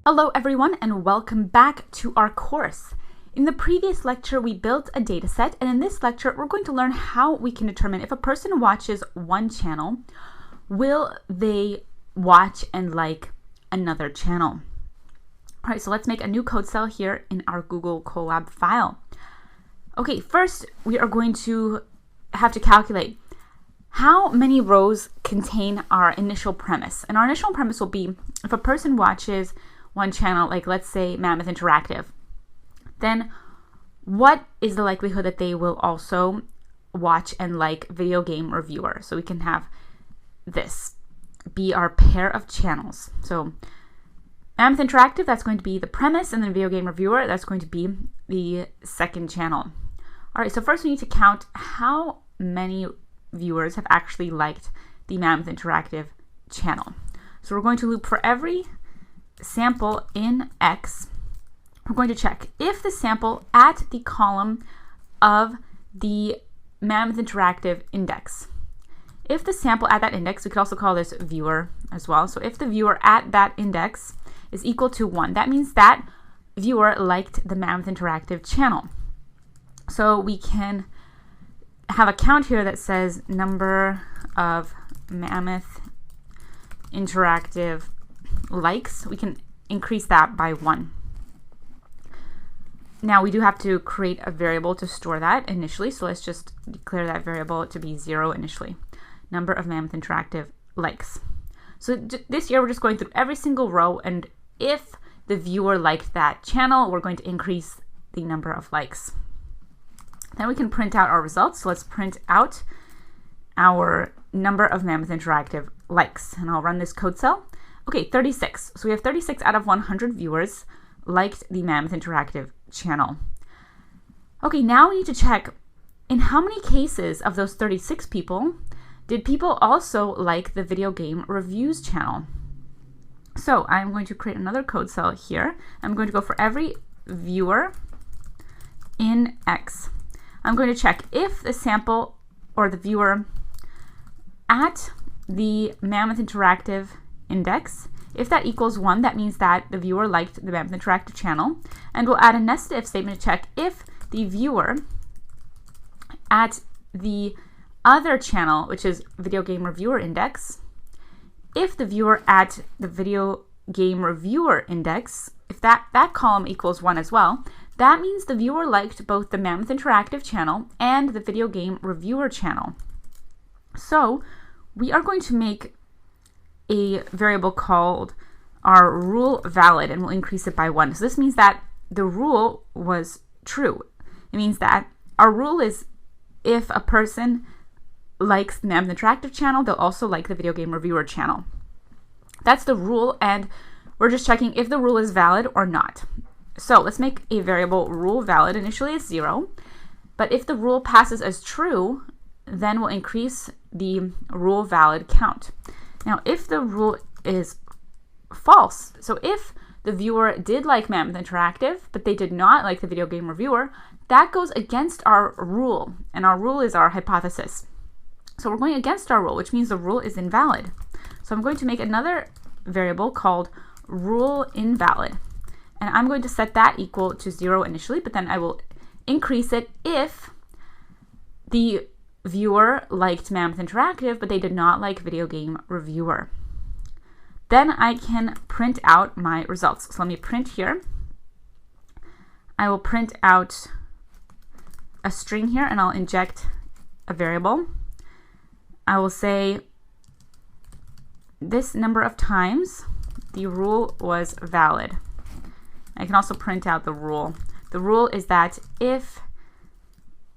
Hello everyone and welcome back to our course. In the previous lecture we built a data set, and in this lecture we're going to learn how we can determine if a person watches one channel, will they watch and like another channel. Alright, so let's make a new code cell here in our Google Colab file. Okay, first we are going to have to calculate how many rows contain our initial premise. And our initial premise will be if a person watches one channel, like let's say Mammoth Interactive, then what is the likelihood that they will also watch and like Video Game Reviewer? So we can have this be our pair of channels. So Mammoth Interactive, that's going to be the premise, and then Video Game Reviewer, that's going to be the second channel. All right, so first we need to count how many viewers have actually liked the Mammoth Interactive channel. So we're going to loop for every sample in X. We're going to check if the sample at the column of the Mammoth Interactive index. If the sample at that index, we could also call this viewer as well. So if the viewer at that index is equal to 1, that means that viewer liked the Mammoth Interactive channel. So we can have a count here that says number of Mammoth Interactive likes. We can increase that by 1. Now we do have to create a variable to store that initially, so let's just declare that variable to be 0 initially. Number of Mammoth Interactive likes. So this year we're just going through every single row, and if the viewer liked that channel, we're going to increase the number of likes. Then we can print out our results. So let's print out our number of Mammoth Interactive likes, and I'll run this code cell. Okay, 36. So we have 36 out of 100 viewers liked the Mammoth Interactive channel. Okay, now we need to check in how many cases of those 36 people did people also like the Video Game Reviews channel. So I'm going to create another code cell here. I'm going to go for every viewer in X. I'm going to check if the sample or the viewer at the Mammoth Interactive index, if that equals 1, that means that the viewer liked the Mammoth Interactive channel. And we'll add a nested if statement to check if the viewer at the other channel, which is Video Game Reviewer index, if the viewer at the Video Game Reviewer index, if that column equals 1 as well, that means the viewer liked both the Mammoth Interactive channel and the Video Game Reviewer channel. So we are going to make a variable called our rule valid, and we'll increase it by 1. So this means that the rule was true. It means that our rule is if a person likes the Mammoth Interactive channel, they'll also like the Video Game Reviewer channel. That's the rule, and we're just checking if the rule is valid or not. So let's make a variable rule valid. Initially it's 0, but if the rule passes as true, then we'll increase the rule valid count. Now, if the rule is false, so if the viewer did like Mammoth Interactive, but they did not like the Video Game Reviewer, that goes against our rule, and our rule is our hypothesis. So we're going against our rule, which means the rule is invalid. So I'm going to make another variable called rule invalid, and I'm going to set that equal to 0 initially, but then I will increase it if the viewer liked Mammoth Interactive, but they did not like Video Game Reviewer. Then I can print out my results. So let me print here. I will print out a string here, and I'll inject a variable. I will say this number of times the rule was valid. I can also print out the rule. The rule is that if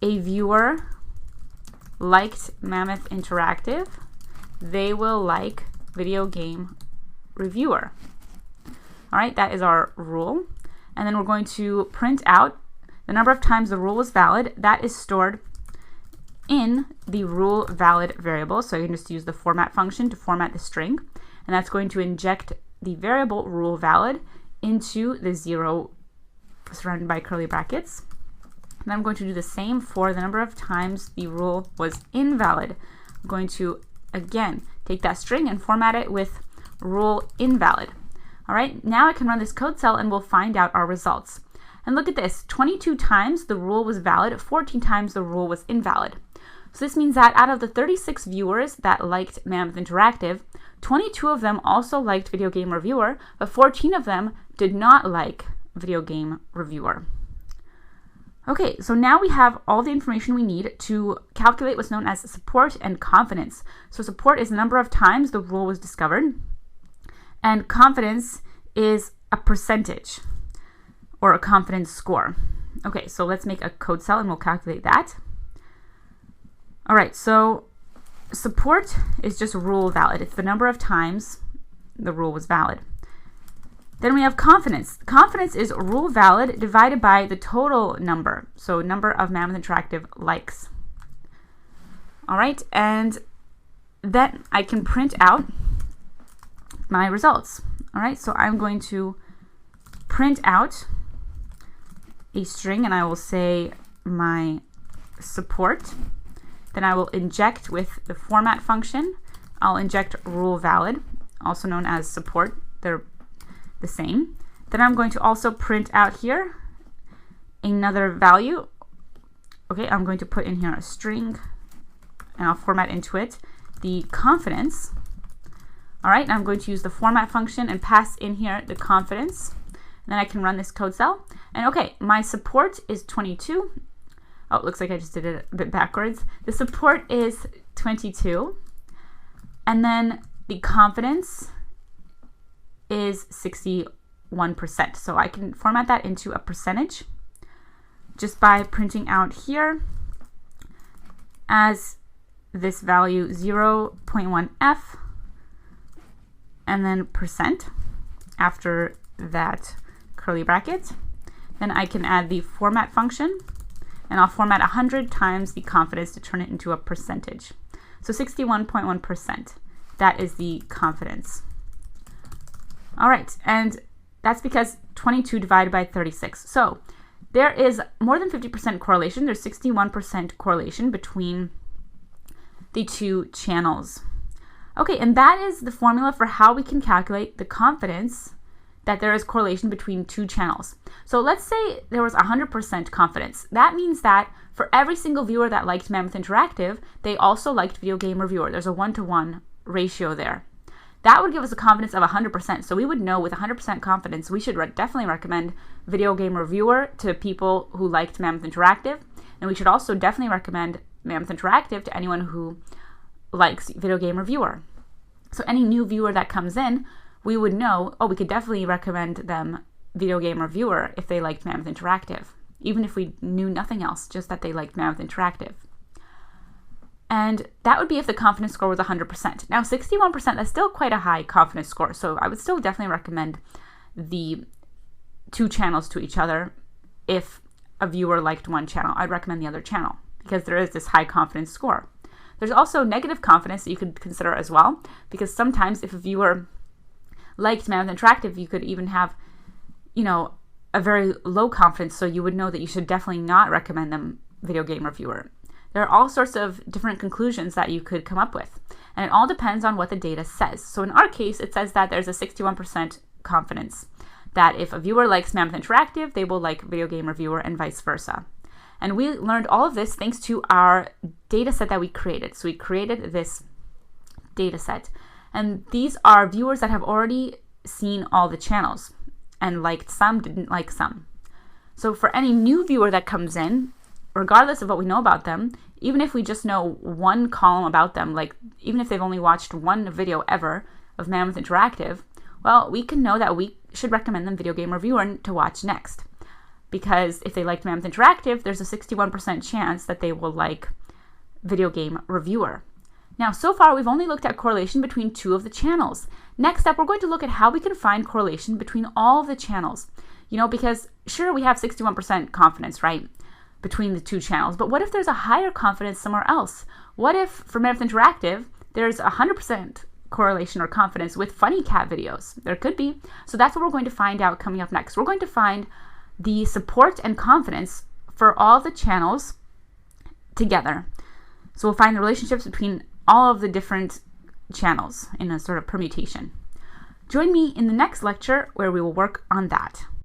a viewer liked Mammoth Interactive, they will like Video Game Reviewer. All right, that is our rule. And then we're going to print out the number of times the rule was valid. That is stored in the rule valid variable. So you can just use the format function to format the string. And that's going to inject the variable rule valid into the 0 surrounded by curly brackets. And I'm going to do the same for the number of times the rule was invalid. I'm going to, again, take that string and format it with rule invalid. All right, now I can run this code cell and we'll find out our results. And look at this, 22 times the rule was valid, 14 times the rule was invalid. So this means that out of the 36 viewers that liked Mammoth Interactive, 22 of them also liked Video Game Reviewer, but 14 of them did not like Video Game Reviewer. Okay, so now we have all the information we need to calculate what's known as support and confidence. So support is the number of times the rule was discovered, and confidence is a percentage or a confidence score. Okay, so let's make a code cell and we'll calculate that. All right, so support is just rule valid. It's the number of times the rule was valid. Then we have confidence. Confidence is rule valid divided by the total number, so number of Mammoth Interactive likes. All right, and then I can print out my results. All right, so I'm going to print out a string and I will say my support. Then I will inject with the format function. I'll inject rule valid, also known as support. They're the same. Then I'm going to also print out here another value. Okay, I'm going to put in here a string and I'll format into it the confidence. All right, and I'm going to use the format function and pass in here the confidence. And then I can run this code cell. And okay, my support is 22. Oh, it looks like I just did it a bit backwards. The support is 22. And then the confidence is 61%. So I can format that into a percentage just by printing out here as this value 0.1f and then percent after that curly bracket. Then I can add the format function and I'll format 100 times the confidence to turn it into a percentage. So 61.1%, that is the confidence. All right, and that's because 22 divided by 36. So there is more than 50% correlation. There's 61% correlation between the two channels. Okay, and that is the formula for how we can calculate the confidence that there is correlation between two channels. So let's say there was 100% confidence. That means that for every single viewer that liked Mammoth Interactive, they also liked Video Game Reviewer. There's a 1-to-1 ratio there. That would give us a confidence of 100%. So we would know with 100% confidence, we should definitely recommend Video Game Reviewer to people who liked Mammoth Interactive. And we should also definitely recommend Mammoth Interactive to anyone who likes Video Game Reviewer. So any new viewer that comes in, we would know, oh, we could definitely recommend them Video Game Reviewer if they liked Mammoth Interactive, even if we knew nothing else, just that they liked Mammoth Interactive. And that would be if the confidence score was 100%. Now, 61%, that's still quite a high confidence score, so I would still definitely recommend the two channels to each other. If a viewer liked one channel, I'd recommend the other channel because there is this high confidence score. There's also negative confidence that you could consider as well, because sometimes if a viewer liked Mammoth Interactive, you could even have, you know, a very low confidence, so you would know that you should definitely not recommend them Video Game Reviewer. There are all sorts of different conclusions that you could come up with, and it all depends on what the data says. So in our case, it says that there's a 61% confidence that if a viewer likes Mammoth Interactive, they will like Video Game Reviewer and vice versa. And we learned all of this thanks to our data set that we created. So we created this data set. And these are viewers that have already seen all the channels and liked some, didn't like some. So for any new viewer that comes in, regardless of what we know about them, even if we just know one column about them, like even if they've only watched one video ever of Mammoth Interactive, well, we can know that we should recommend them Video Game Reviewer to watch next. Because if they liked Mammoth Interactive, there's a 61% chance that they will like Video Game Reviewer. Now, so far, we've only looked at correlation between two of the channels. Next up, we're going to look at how we can find correlation between all of the channels. You know, because sure, we have 61% confidence, right, between the two channels, but what if there's a higher confidence somewhere else? What if, for Mammoth Interactive, there's 100% correlation or confidence with funny cat videos? There could be. So that's what we're going to find out coming up next. We're going to find the support and confidence for all the channels together. So we'll find the relationships between all of the different channels in a sort of permutation. Join me in the next lecture where we will work on that.